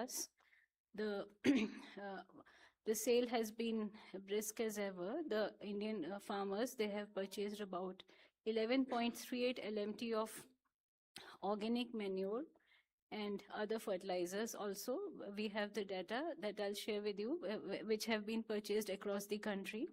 us. The the sale has been brisk as ever. The Indian farmers, they have purchased about 11.38 LMT of organic manure and other fertilizers. Also, we have the data that I'll share with you, which have been purchased across the country.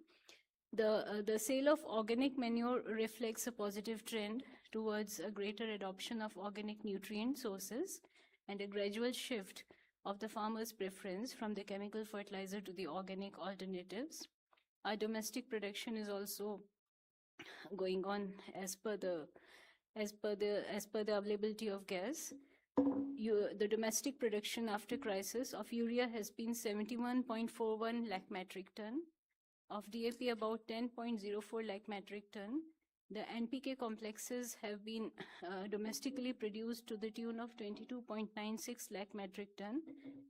The sale of organic manure reflects a positive trend towards a greater adoption of organic nutrient sources and a gradual shift of the farmer's preference from the chemical fertilizer to the organic alternatives. Our domestic production is also going on as per the availability of gas. The domestic production after crisis of urea has been 71.41 lakh metric ton, of DAP about 10.04 lakh metric ton. The NPK complexes have been domestically produced to the tune of 22.96 lakh metric ton,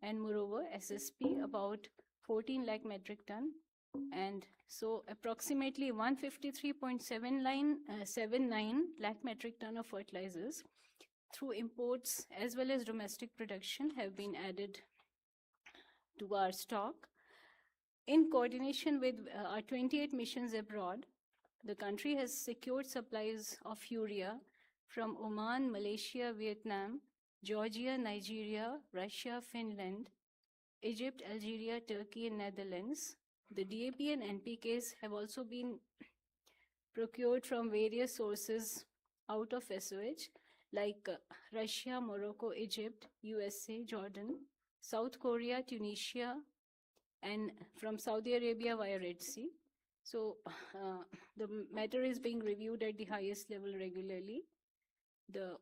and moreover SSP about 14 lakh metric ton. And so approximately 153.79 lakh metric ton of fertilizers through imports as well as domestic production have been added to our stock. In coordination with our 28 missions abroad, the country has secured supplies of urea from Oman, Malaysia, Vietnam, Georgia, Nigeria, Russia, Finland, Egypt, Algeria, Turkey, and Netherlands. The DAP and NPKs have also been procured from various sources out of SOH, like Russia, Morocco, Egypt, USA, Jordan, South Korea, Tunisia, and from Saudi Arabia via Red Sea. So the matter is being reviewed at the highest level regularly. The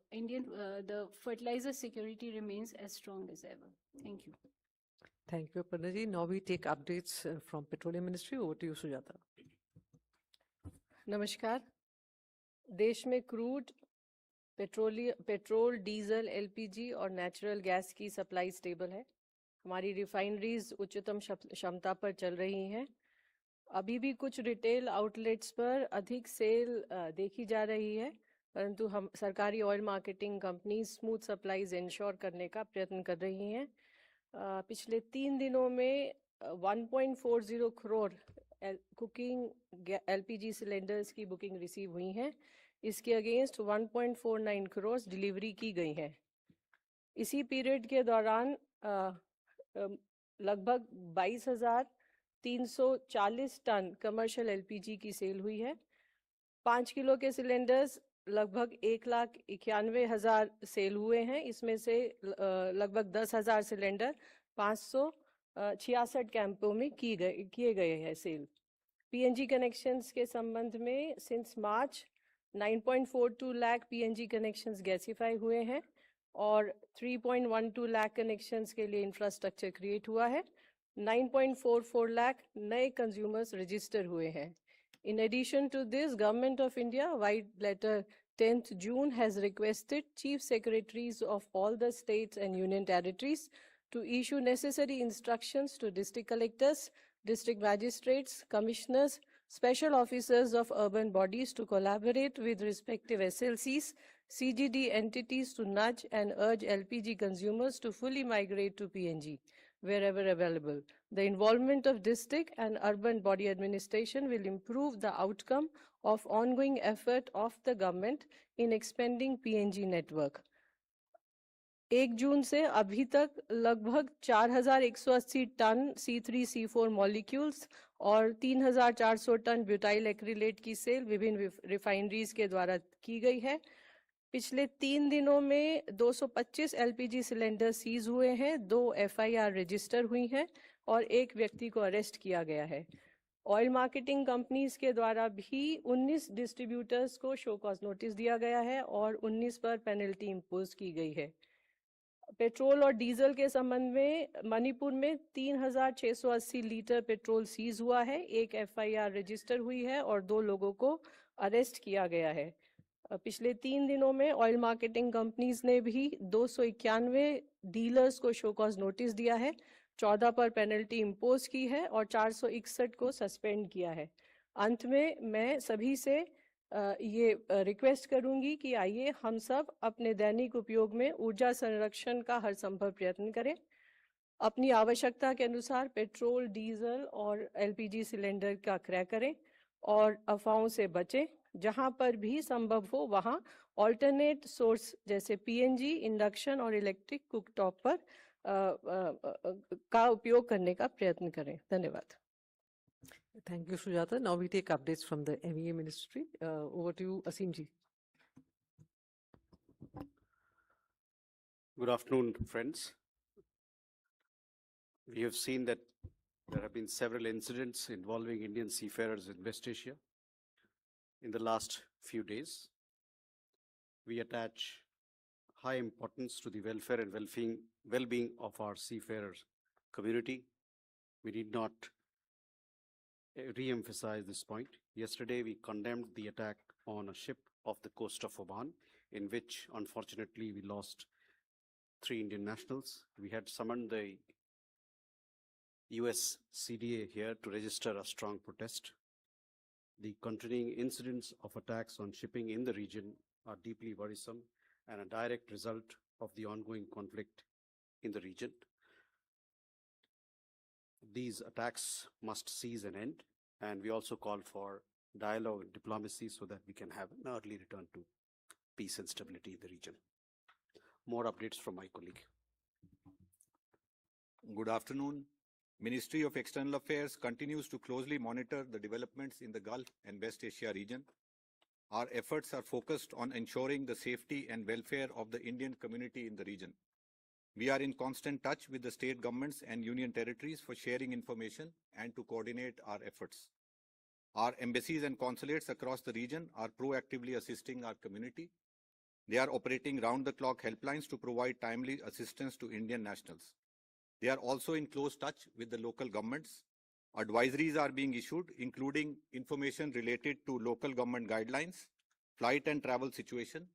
fertilizer security remains as strong as ever. Thank you. Thank you, Aparna ji. Now we take updates from Petroleum Ministry. Over to you, Sujata. नमस्कार. देश में crude, petrol, diesel, LPG और natural gas की supply stable है. हमारी refineries उच्चतम क्षमता पर चल रही हैं. अभी भी कुछ रिटेल आउटलेट्स पर अधिक सेल देखी जा रही है, परंतु हम सरकारी oil marketing company smooth supplies ensure करने का प्रयत्न कर रही हैं. पिछले 3 दिनों में 1.40 करोड़ कुकिंग एलपीजी सिलेंडर्स की बुकिंग रिसीव हुई हैं. इसके अगेंस्ट 1.49 करोड़ डिलीवरी की गई है. इसी पीरियड के दौरान लगभग 22,340 टन कमर्शियल एलपीजी की सेल हुई है. 5 किलो के सिलेंडर्स लगभग 1,91,000 सेल हुए हैं. इसमें से लगभग 10,000 सिलेंडर 566 कैंपों में किए गए हैं सेल. पीएनजी कनेक्शंस के संबंध में since March 9.42 lakh PNG connections gasify हुए हैं और 3.12 लाख कनेक्शंस के लिए इंफ्रास्ट्रक्चर क्रिएट हुआ है. 9.44 लाख नए कंज्यूमर्स रजिस्टर हुए हैं. In addition to this, Government of India, White Letter 10th June, has requested Chief Secretaries of all the states and union territories to issue necessary instructions to district collectors, district magistrates, commissioners, special officers of urban bodies to collaborate with respective SLCs, CGD entities to nudge and urge LPG consumers to fully migrate to PNG wherever available. The involvement of district and urban body administration will improve the outcome of ongoing effort of the government in expanding PNG network. 1 जून से अभी तक लगभग 4,180 ton C3C4 molecules और 3,400 ton butyl acrylate की cell विभिन्न refineries के द्वारा की गई है. पिछले 3 दिनों में 225 एलपीजी सिलेंडर सीज हुए हैं, 2 एफआईआर रजिस्टर हुई हैं और 1 व्यक्ति को अरेस्ट किया गया है. ऑयल मार्केटिंग कंपनीज के द्वारा भी 19 डिस्ट्रीब्यूटर्स को शो कॉज नोटिस दिया गया है और 19 पर पेनल्टी इम्पोज की गई है. पेट्रोल और डीजल के संबंध में मणिपुर में 3,680 लीटर पेट्रोल सीज हुआ है, 1 एफआईआर रजिस्टर हुई है और 2 लोगों को अरेस्ट किया गया है. पिछले 3 दिनों में ऑयल मार्केटिंग कंपनीज ने भी 291 डीलर्स को शो कॉज नोटिस दिया है, 14 पर पेनल्टी इम्पोज की है और 461 को सस्पेंड किया है. अंत में मैं सभी से ये रिक्वेस्ट करूंगी कि आइए हम सब अपने दैनिक उपयोग में ऊर्जा संरक्षण का हर संभव प्रयत्न करें. अपनी आवश्यकता के अनुसार पेट्रोल, डीजल और एलपीजी सिलेंडर का क्रय करें और अफवाहों से बचें। जहां पर भी संभव हो वहां ऑल्टरनेट सोर्स जैसे पीएनजी, इंडक्शन और इलेक्ट्रिक कुकटॉप पर का उपयोग करने का प्रयत्न करें। धन्यवाद। Thank you, Sujata. Now we take updates from the MEA Ministry. Over to you, Asim ji. Good afternoon, friends. We have seen that there have been several incidents involving Indian seafarers in West Asia in the last few days. We attach high importance to the welfare and well-being of our seafarers community. We need not re-emphasize this point. Yesterday, we condemned the attack on a ship off the coast of Oman, in which, unfortunately, we lost 3 Indian nationals. We had summoned the US CDA here to register a strong protest. The continuing incidents of attacks on shipping in the region are deeply worrisome and a direct result of the ongoing conflict in the region. These attacks must cease and end, and we also call for dialogue and diplomacy so that we can have an early return to peace and stability in the region. More updates from my colleague. Good afternoon. Ministry of External Affairs continues to closely monitor the developments in the Gulf and West Asia region. Our efforts are focused on ensuring the safety and welfare of the Indian community in the region. We are in constant touch with the state governments and union territories for sharing information and to coordinate our efforts. Our embassies and consulates across the region are proactively assisting our community. They are operating round-the-clock helplines to provide timely assistance to Indian nationals. They are also in close touch with the local governments. Advisories are being issued, including information related to local government guidelines, flight and travel situation,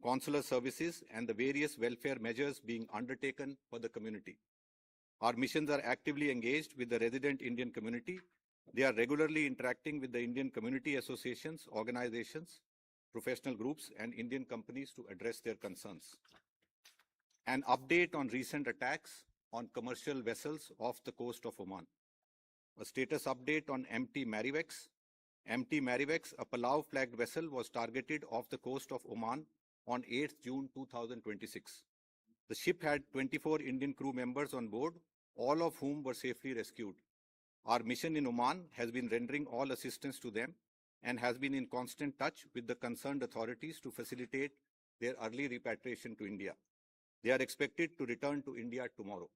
consular services, and the various welfare measures being undertaken for the community. Our missions are actively engaged with the resident Indian community. They are regularly interacting with the Indian community associations, organizations, professional groups, and Indian companies to address their concerns. An update on recent attacks on commercial vessels off the coast of Oman. A status update on MT Marivex. MT Marivex, a Palau-flagged vessel, was targeted off the coast of Oman on 8th June 2026. The ship had 24 Indian crew members on board, all of whom were safely rescued. Our mission in Oman has been rendering all assistance to them and has been in constant touch with the concerned authorities to facilitate their early repatriation to India. They are expected to return to India tomorrow.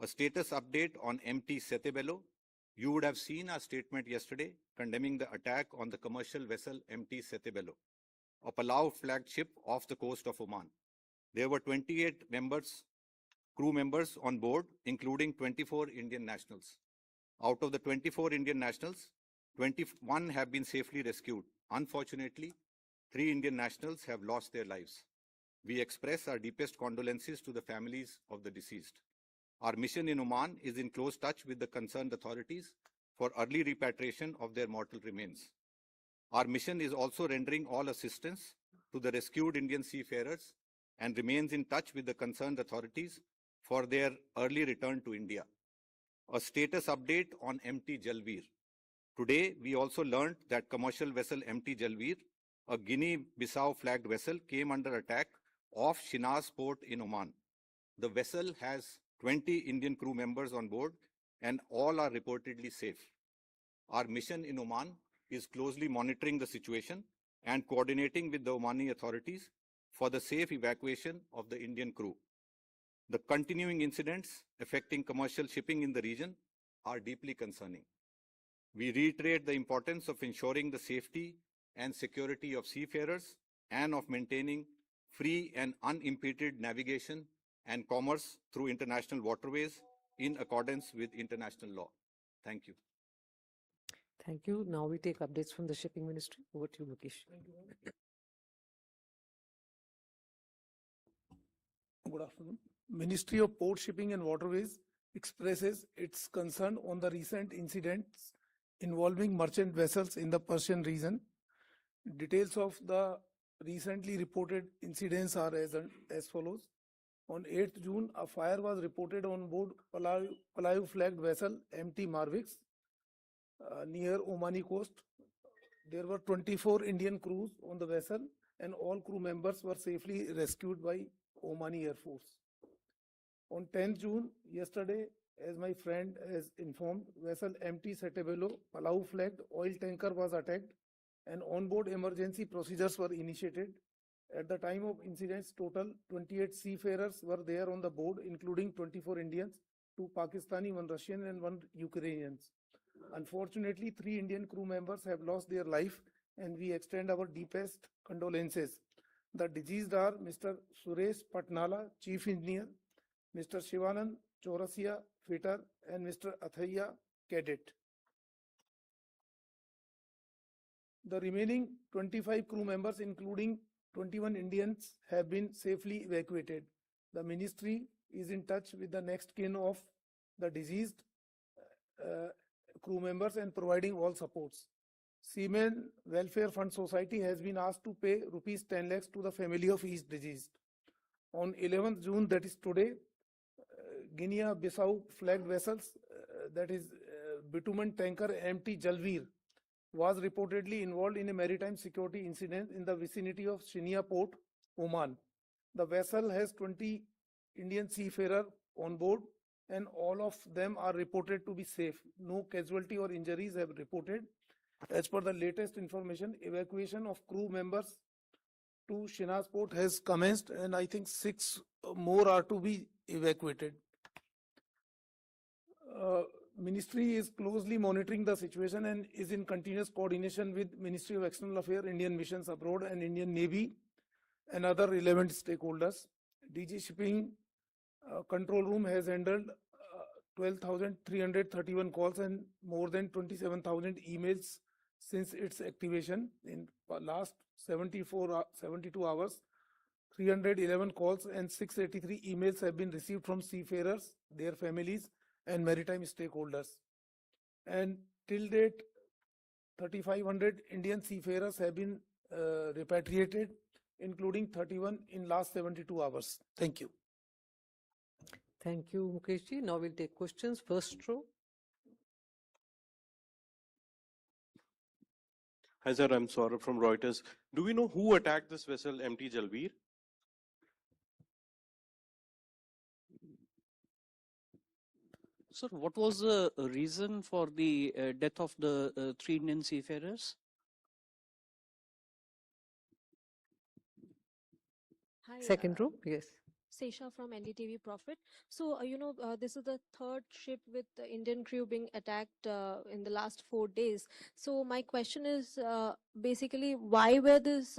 A status update on MT Setebello. You would have seen our statement yesterday condemning the attack on the commercial vessel MT Setebello, a Palau-flagged ship off the coast of Oman. There were 28 crew members on board, including 24 Indian nationals. Out of the 24 Indian nationals, 21 have been safely rescued. Unfortunately, 3 Indian nationals have lost their lives. We express our deepest condolences to the families of the deceased. Our mission in Oman is in close touch with the concerned authorities for early repatriation of their mortal remains. Our mission is also rendering all assistance to the rescued Indian seafarers and remains in touch with the concerned authorities for their early return to India. A status update on MT Jalveer. Today, we also learned that commercial vessel MT Jalveer, a Guinea-Bissau flagged vessel, came under attack off Shinaz port in Oman. The vessel has 20 Indian crew members on board and all are reportedly safe. Our mission in Oman is closely monitoring the situation and coordinating with the Omani authorities for the safe evacuation of the Indian crew. The continuing incidents affecting commercial shipping in the region are deeply concerning. We reiterate the importance of ensuring the safety and security of seafarers and of maintaining free and unimpeded navigation and commerce through international waterways in accordance with international law. Thank you. Thank you. Now we take updates from the Shipping Ministry. Over to you, Mukesh. Good afternoon. Ministry of Port Shipping and Waterways expresses its concern on the recent incidents involving merchant vessels in the Persian region. Details of the recently reported incidents are as follows. On 8th June, a fire was reported on board Palau flagged vessel MT Marvix near Omani coast. There were 24 Indian crews on the vessel, and all crew members were safely rescued by Omani Air Force. On 10th June, yesterday, as my friend has informed, vessel MT Setebelo, Palau flagged oil tanker was attacked, and onboard emergency procedures were initiated. At the time of incidents, total 28 seafarers were there on the board, including 24 Indians, 2 Pakistani, 1 Russian, and 1 Ukrainians. Unfortunately, 3 Indian crew members have lost their life, and we extend our deepest condolences. The deceased are Mr. Suresh Patnala, Chief Engineer, Mr. Shivanand Chaurasia, Fitter, and Mr. Athaya, Cadet. The remaining 25 crew members, including 21 Indians, have been safely evacuated. The ministry is in touch with the next kin of the deceased crew members and providing all supports. Seamen Welfare Fund Society has been asked to pay rupees 10 lakhs to the family of each deceased. On 11th June, that is today, Guinea-Bissau flagged vessels, that is bitumen tanker MT Jalveer, was reportedly involved in a maritime security incident in the vicinity of Shinia Port, Oman. The vessel has 20 Indian seafarers on board, and all of them are reported to be safe. No casualty or injuries have reported. As per the latest information, evacuation of crew members to Shinas Port has commenced, and I think 6 more are to be evacuated. Ministry is closely monitoring the situation and is in continuous coordination with Ministry of External Affairs, Indian missions abroad, and Indian Navy and other relevant stakeholders. DG Shipping Control Room has handled 12,331 calls and more than 27,000 emails since its activation. In last 72 hours, 311 calls and 683 emails have been received from seafarers, their families, and maritime stakeholders. And till date, 3,500 Indian seafarers have been repatriated, including 31 in last 72 hours. Thank you. Thank you, Mukeshji. Now we'll take questions. First row. Hi, sir. I'm Saurabh from Reuters. Do we know who attacked this vessel, MT Jalveer? Sir, what was the reason for the death of the 3 Indian seafarers? Hi, Second row, yes. Sesha from NDTV Profit. So, this is the 3rd ship with the Indian crew being attacked in the last 4 days. So, my question is basically, why were these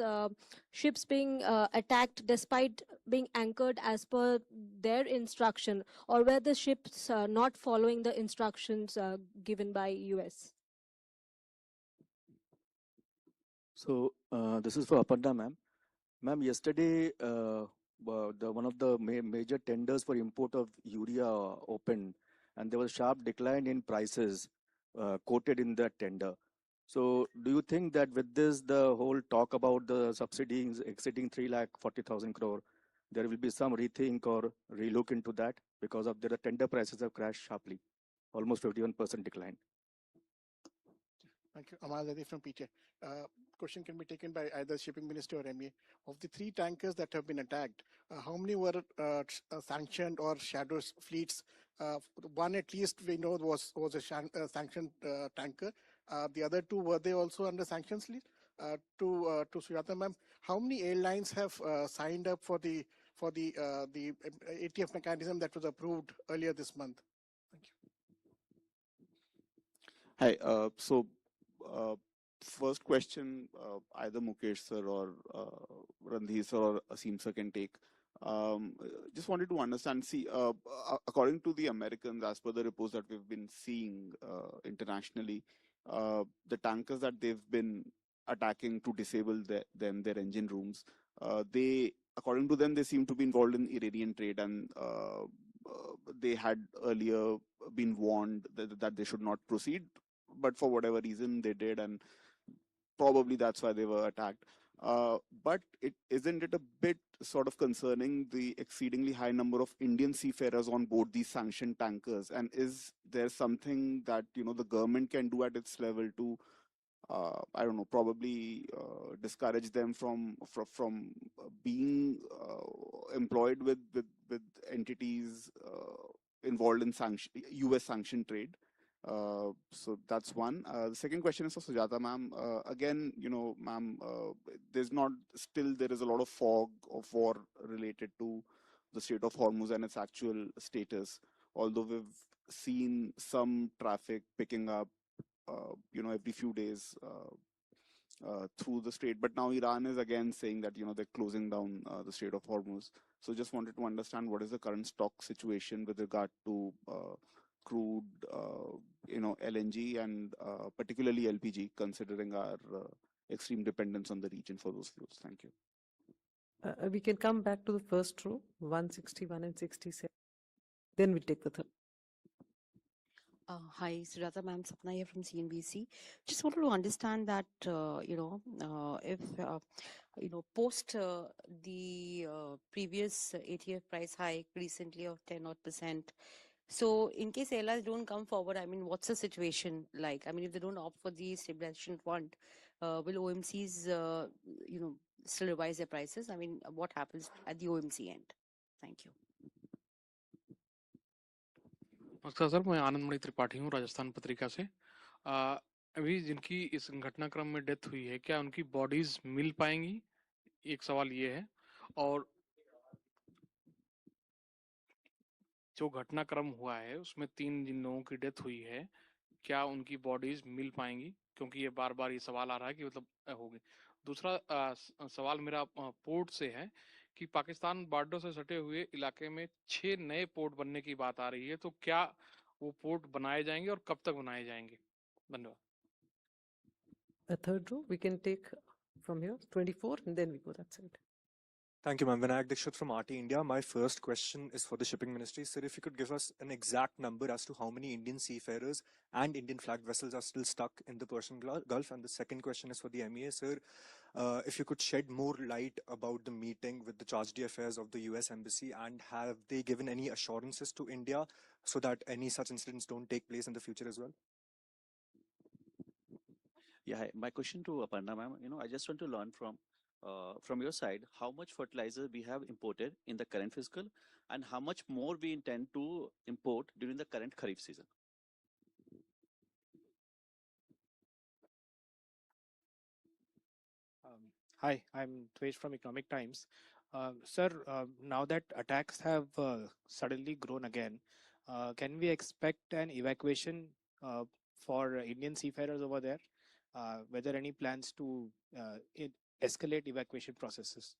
ships being attacked despite being anchored as per their instruction, or were the ships not following the instructions given by US? So, this is for Aparna, ma'am. Ma'am, yesterday, one of the major tenders for import of urea opened, and there was a sharp decline in prices quoted in that tender. So, do you think that with this, the whole talk about the subsidies exceeding 3,40,000 crore, there will be some rethink or relook into that because of the tender prices have crashed sharply, almost 51% decline? Thank you. Amal Zadi from PTA. Question can be taken by either Shipping Minister or MEA. Of the 3 tankers that have been attacked, how many were sanctioned or shadow fleets? One at least we know was a sanctioned tanker. The other 2, were they also under sanctions list? To Sujata ma'am, how many airlines have signed up for the ATF mechanism that was approved earlier this month? Thank you. Hi. First question, either Mukesh sir or Randhir sir or Asim sir can take. Just wanted to understand, see, according to the Americans, as per the reports that we've been seeing internationally, the tankers that they've been attacking to disable their engine rooms, according to them, they seem to be involved in Iranian trade, and they had earlier been warned that they should not proceed, but for whatever reason they did, and probably that's why they were attacked. But isn't it a bit sort of concerning the exceedingly high number of Indian seafarers on board these sanctioned tankers? And is there something that the government can do at its level to I don't know, probably discourage them from being employed with entities involved in U.S. sanction trade. So that's one. The second question is for Sujata, ma'am. Again, ma'am, there is a lot of fog of war related to the Strait of Hormuz and its actual status. Although we've seen some traffic picking up every few days through the strait. But now Iran is again saying that, they're closing down the Strait of Hormuz. So just wanted to understand what is the current stock situation with regard to crude, LNG and particularly LPG, considering our extreme dependence on the region for those fuels. Thank you. We can come back to the first row, 161 and 67. Then we take the third. Hi, Sujata ma'am, Sapna here from CNBC. Just wanted to understand that, if, post the previous ATF price hike recently of 10 odd %, so in case airlines don't come forward, I mean, what's the situation like? I mean, if they don't opt for the stabilization fund, will OMCs, still revise their prices? I mean, what happens at the OMC end? Thank you. नमस्कार sir, मैं आनंदमणि त्रिपाठी हूँ राजस्थान पत्रिका से। अभी जिनकी इस घटनाक्रम में death हुई है, क्या उनकी बॉडीज मिल पाएंगी? एक सवाल ये है। और जो घटनाक्रम हुआ है उसमें 3 जिन लोगों की डेथ हुई है, क्या उनकी बॉडीज मिल पाएंगी? क्योंकि ये बार-बार ये सवाल आ रहा है कि मतलब होगी। दूसरा सवाल मेरा पोर्ट से है कि पाकिस्तान बॉर्डर से सटे हुए इलाके में 6 नए पोर्ट बनने की बात आ रही है, तो क्या वो पोर्ट बनाए जाएंगे और कब तक बनाए जाएंगे? धन्यवाद। A third row, we can take from here, 24, and then we go that side. Thank you, ma'am. Vinayak Dikshit from RT India. My first question is for the shipping ministry. Sir, if you could give us an exact number as to how many Indian seafarers and Indian flagged vessels are still stuck in the Persian Gulf. And the second question is for the MEA. Sir, if you could shed more light about the meeting with the charge d'affaires of the US Embassy, and have they given any assurances to India so that any such incidents don't take place in the future as well? Yeah, hi. My question to Aparna ma'am, I just want to learn from your side, how much fertilizer we have imported in the current fiscal and how much more we intend to import during the current Kharif season? Hi, I'm Dvesh from Economic Times. Sir, now that attacks have suddenly grown again, can we expect an evacuation for Indian seafarers over there? Whether any plans to escalate evacuation processes?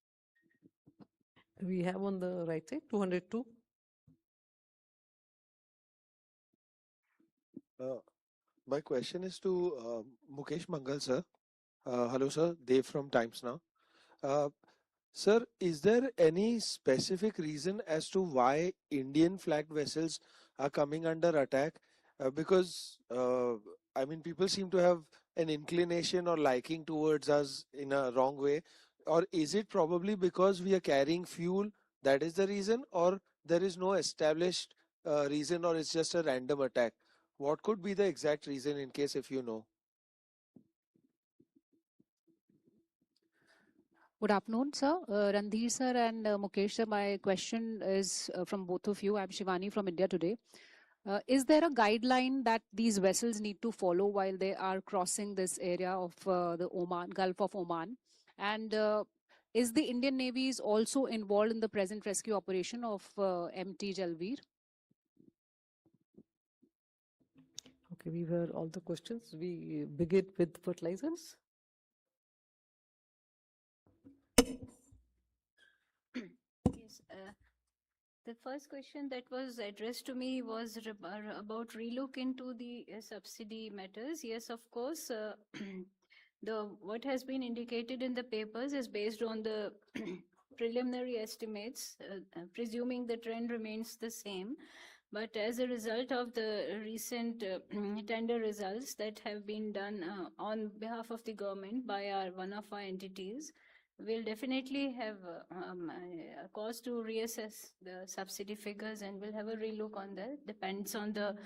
We have on the right side, 202. My question is to Mukesh Mangal, sir. Hello, sir. Dev from Times Now. Sir, is there any specific reason as to why Indian flagged vessels are coming under attack? Because, people seem to have an inclination or liking towards us in a wrong way. Or is it probably because we are carrying fuel, that is the reason? Or there is no established reason, or it's just a random attack? What could be the exact reason, in case if you know? Good afternoon, sir. Randhir sir and Mukesh sir, my question is from both of you. I'm Shivani from India Today. Is there a guideline that these vessels need to follow while they are crossing this area of the Gulf of Oman? And is the Indian Navy is also involved in the present rescue operation of MT Jalveer? Okay, we heard all the questions. We begin with fertilizers. Yes, the first question that was addressed to me was about relook into the subsidy matters. Yes, of course, what has been indicated in the papers is based on the preliminary estimates, presuming the trend remains the same. But as a result of the recent tender results that have been done on behalf of the government by one of our entities, we'll definitely have a cause to reassess the subsidy figures, and we'll have a relook on that. Depends on the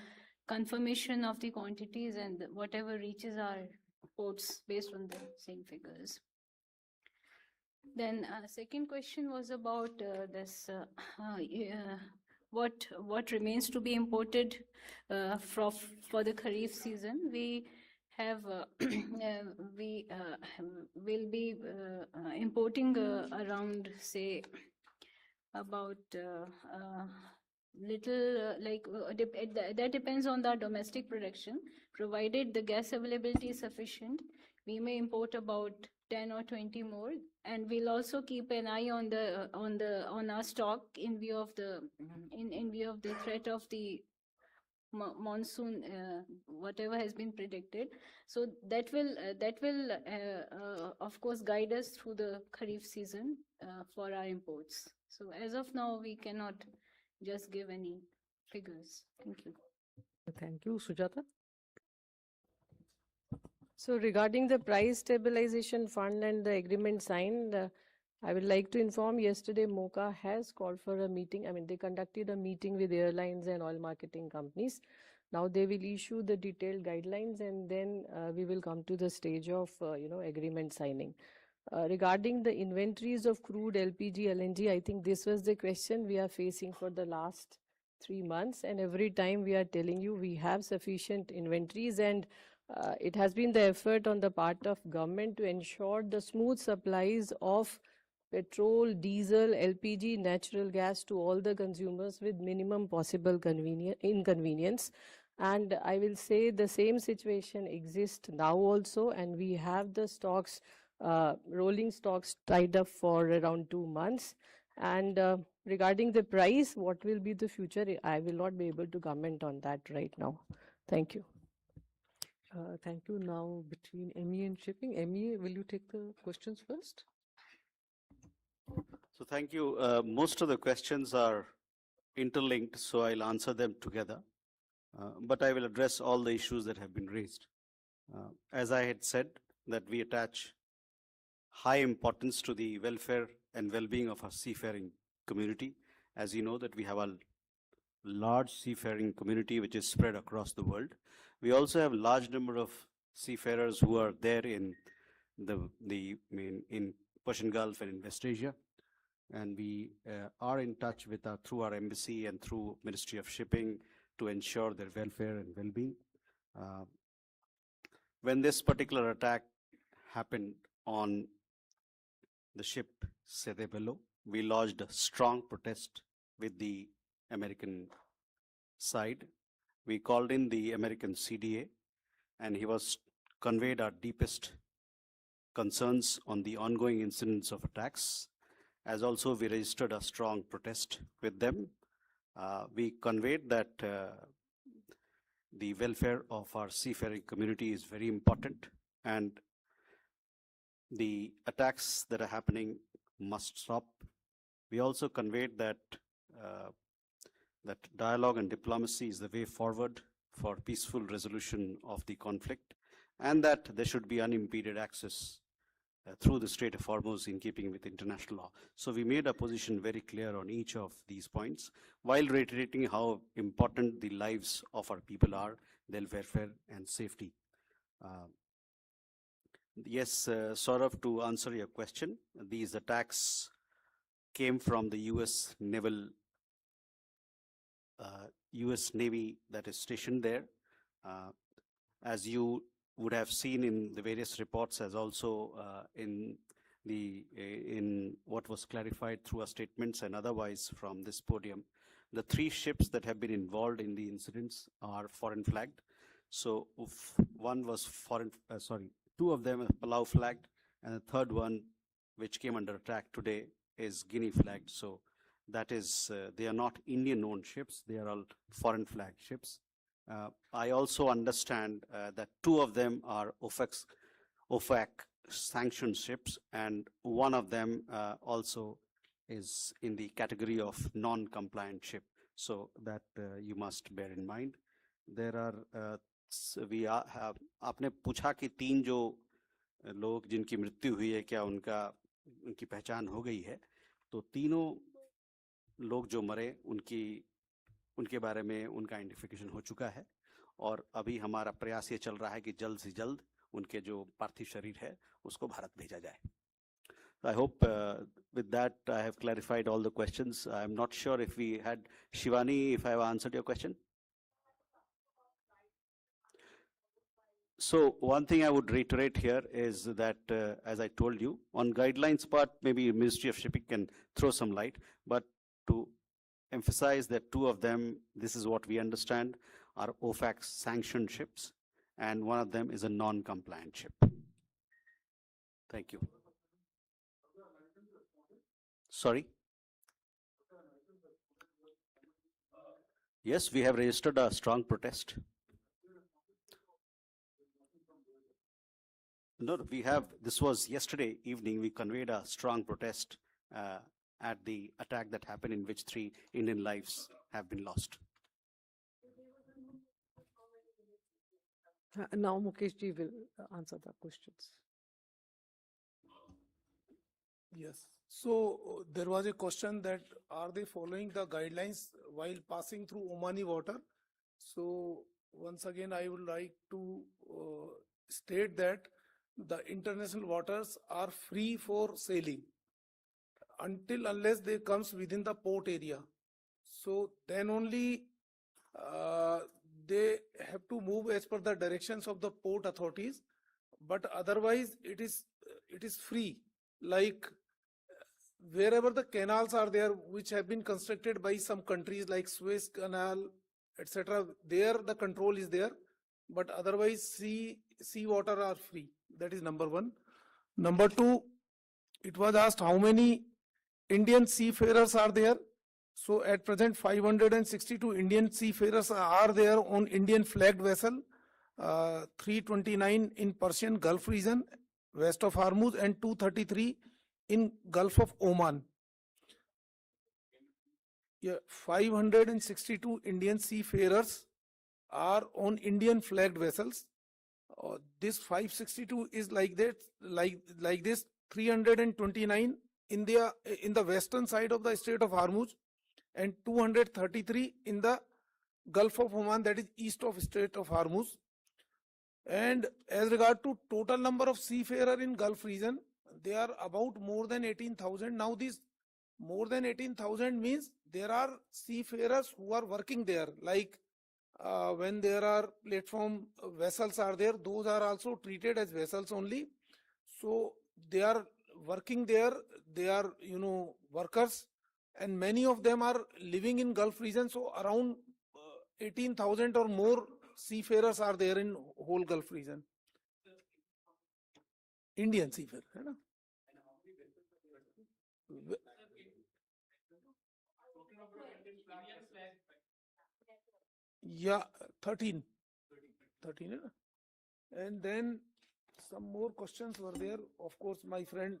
confirmation of the quantities and whatever reaches our ports based on the same figures. Then second question was about this what remains to be imported for the Kharif season. We have we will be importing around, say, about that depends on the domestic production. Provided the gas availability is sufficient, we may import about 10 or 20 more, and we'll also keep an eye on our stock in view of the threat of the monsoon, whatever has been predicted. So that will of course guide us through the Kharif season for our imports. So as of now, we cannot just give any figures. Thank you. Thank you. Sujata? So regarding the price stabilization fund and the agreement signed, I would like to inform yesterday MOCA has called for a meeting. I mean, they conducted a meeting with airlines and oil marketing companies. Now they will issue the detailed guidelines, and then we will come to the stage of, agreement signing. Regarding the inventories of crude, LPG, LNG, I think this was the question we are facing for the last 3 months. And every time we are telling you we have sufficient inventories, and it has been the effort on the part of government to ensure the smooth supplies of petrol, diesel, LPG, natural gas to all the consumers with minimum possible inconvenience. And I will say the same situation exists now also, and we have the stocks, rolling stocks tied up for around 2 months. And regarding the price, what will be the future? I will not be able to comment on that right now. Thank you. Thank you. Now between ME and shipping. ME, will you take the questions first? So thank you. Most of the questions are interlinked, so I'll answer them together. But I will address all the issues that have been raised. As I had said, that we attach high importance to the welfare and well-being of our seafaring community. As you know, that we have a large seafaring community which is spread across the world. We also have a large number of seafarers who are there in in Persian Gulf and in West Asia, and we are in touch with through our embassy and through Ministry of Shipping to ensure their welfare and well-being. When this particular attack happened on the ship Sede Bello, we lodged a strong protest with the American side. We called in the American CDA, and he was conveyed our deepest concerns on the ongoing incidents of attacks. As also we registered a strong protest with them. We conveyed that the welfare of our seafaring community is very important, and the attacks that are happening must stop. We also conveyed that that dialogue and diplomacy is the way forward for peaceful resolution of the conflict, and that there should be unimpeded access through the Strait of Hormuz in keeping with international law. So we made our position very clear on each of these points, while reiterating how important the lives of our people are, their welfare and safety. Yes, Saurabh, to answer your question, these attacks came from the US Navy that is stationed there. As you would have seen in the various reports, as also in what was clarified through our statements and otherwise from this podium, the 3 ships that have been involved in the incidents are foreign flagged. So one was two of them are Palau flagged, and the third one, which came under attack today, is Guinea flagged. So that is, they are not Indian-owned ships; they are all foreign flag ships. I also understand that 2 of them are OFAC sanctioned ships, and one of them also is in the category of non-compliant ship. So that you must bear in mind. There are we have आपने पूछा कि 3 जो लोग जिनकी मृत्यु हुई है क्या उनकी पहचान हो गई है, तो तीनों लोग जो मरे उनके बारे में उनका आइडेंटिफिकेशन हो चुका है और अभी हमारा प्रयास ये चल रहा है कि जल्द से जल्द उनके जो पार्थिव शरीर है उसको भारत भेजा जाए. I hope with that I have clarified all the questions. I am not sure if we had Shivani, if I have answered your question. So one thing I would reiterate here is that, as I told you, on guidelines part, maybe Ministry of Shipping can throw some light, but to emphasize that 2 of them, this is what we understand, are OFAC sanctioned ships, and one of them is a non-compliant ship. Thank you. Sorry? Yes, we have registered a strong protest. No, we have, this was yesterday evening, we conveyed a strong protest at the attack that happened in which 3 Indian lives have been lost. Now Mukesh ji will answer the questions. Yes. So there was a question that are they following the guidelines while passing through Omani water? So once again, I would like to state that the international waters are free for sailing unless they comes within the port area. So then only they have to move as per the directions of the port authorities, but otherwise it is free. Like wherever the canals are there which have been constructed by some countries like Suez Canal, etc., there the control is there, but otherwise sea water are free. That is number 1. Number 2, it was asked how many Indian seafarers are there. So at present 562 Indian seafarers are there on Indian flagged vessel, 329 in Persian Gulf region west of Hormuz and 233 in Gulf of Oman. Yeah, 562 Indian seafarers are on Indian flagged vessels. This 562 is like that, like this 329 in the western side of the Strait of Hormuz and 233 in the Gulf of Oman, that is east of Strait of Hormuz. And as regard to total number of seafarers in Gulf region, they are about more than 18,000. Now this more than 18,000 means there are seafarers who are working there, like when there are platform vessels are there, those are also treated as vessels only. So they are working there, they are workers, and many of them are living in Gulf region. So around 18,000 or more seafarers are there in whole Gulf region. Indian seafarer, है ना? Yeah, 13. 13, है ना? And then some more questions were there. Of course, my friend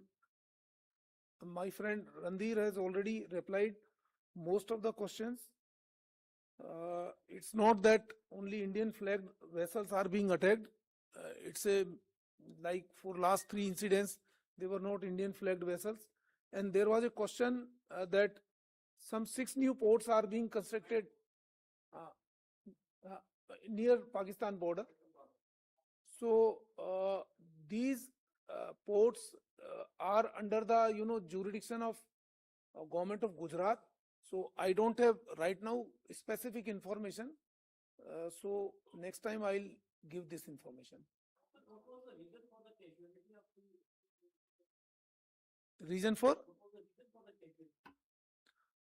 Randhir has already replied most of the questions. It's not that only Indian flagged vessels are being attacked. It's like for last 3 incidents, they were not Indian flagged vessels. And there was a question that some 6 new ports are being constructed near Pakistan border. So these ports are under the jurisdiction of government of Gujarat. So I don't have right now specific information. So next time I'll give this information. Reason for?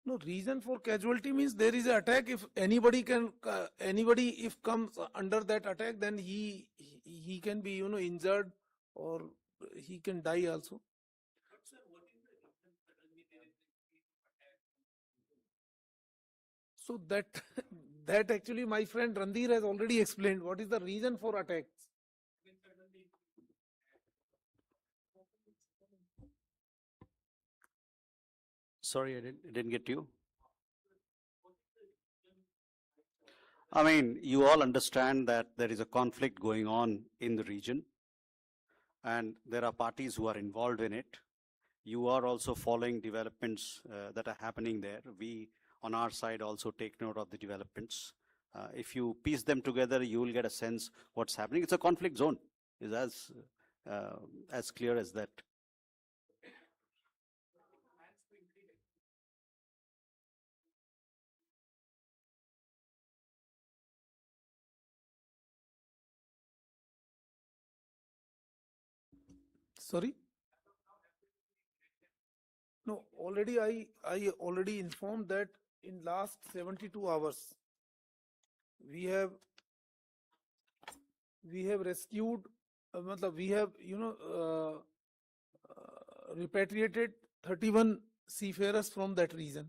No, reason for casualty means there is an attack. If anybody if comes under that attack, then he can be injured or he can die also. So that actually my friend Randhir has already explained what is the reason for attacks. Sorry, I didn't get you. I mean, you all understand that there is a conflict going on in the region, and there are parties who are involved in it. You are also following developments that are happening there. We, on our side, also take note of the developments. If you piece them together, you will get a sense what's happening. It's a conflict zone, is as clear as that. Sorry? No, already I already informed that in last 72 hours, we have rescued, matlab we have, repatriated 31 seafarers from that region.